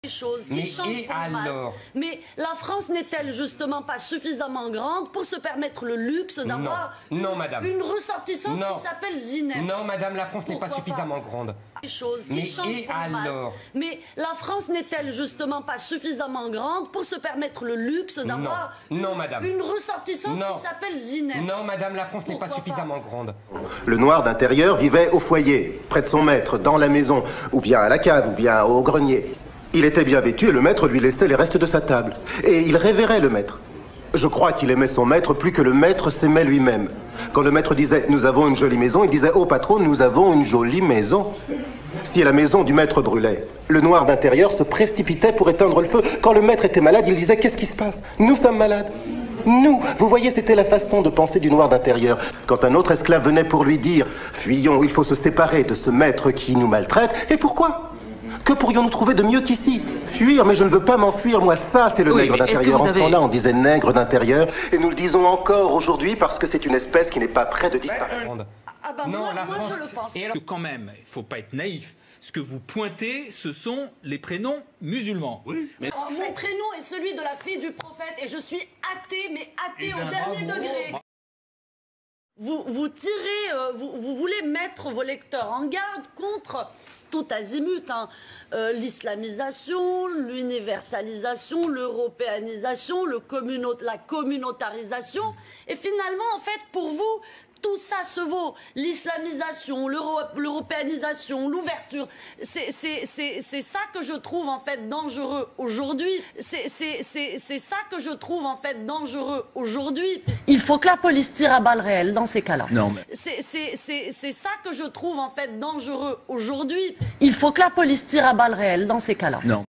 Choses qui Mais changent pour le mal. Mais la France n'est-elle justement pas suffisamment grande pour se permettre le luxe d'avoir une ressortissante qui s'appelle Zineb? Non, madame, la France n'est pas suffisamment grande. Choses qui changent pour le mal. Mais la France n'est-elle justement pas suffisamment grande pour se permettre le luxe d'avoir une ressortissante qui s'appelle Zineb? Non, madame, la France n'est pas suffisamment grande. Le noir d'intérieur vivait au foyer, près de son maître, dans la maison, ou bien à la cave, ou bien au grenier. Il était bien vêtu et le maître lui laissait les restes de sa table. Et il révérait le maître. Je crois qu'il aimait son maître plus que le maître s'aimait lui-même. Quand le maître disait « nous avons une jolie maison », il disait « oh patron, nous avons une jolie maison ». Si la maison du maître brûlait, le noir d'intérieur se précipitait pour éteindre le feu. Quand le maître était malade, il disait « qu'est-ce qui se passe? Nous sommes malades ». Nous, vous voyez, c'était la façon de penser du noir d'intérieur. Quand un autre esclave venait pour lui dire « fuyons, il faut se séparer de ce maître qui nous maltraite », et pourquoi ? Que pourrions-nous trouver de mieux qu'ici? Fuir, mais je ne veux pas m'enfuir, moi, ça c'est le nègre d'intérieur. En ce temps-là, on disait nègre d'intérieur, et nous le disons encore aujourd'hui parce que c'est une espèce qui n'est pas près de disparaître. Moi, je le pense. Et alors, quand même, il ne faut pas être naïf. Ce que vous pointez, ce sont les prénoms musulmans. Oui. Mais mon prénom est celui de la fille du prophète, et je suis athée, mais athée au dernier degré. Vous tirez, vous voulez mettre vos lecteurs en garde contre tout azimut, l'islamisation, l'universalisation, l'européanisation, la communautarisation. Et finalement, en fait, pour vous, tout ça se vaut. L'islamisation, l'européanisation, l'ouverture. C'est ça que je trouve en fait dangereux aujourd'hui. C'est ça que je trouve en fait dangereux aujourd'hui. Il faut que la police tire à balles réelles dans ces cas-là. Non, mais... C'est ça que je trouve en fait dangereux aujourd'hui. Il faut que la police tire à balles réelles dans ces cas-là. Non.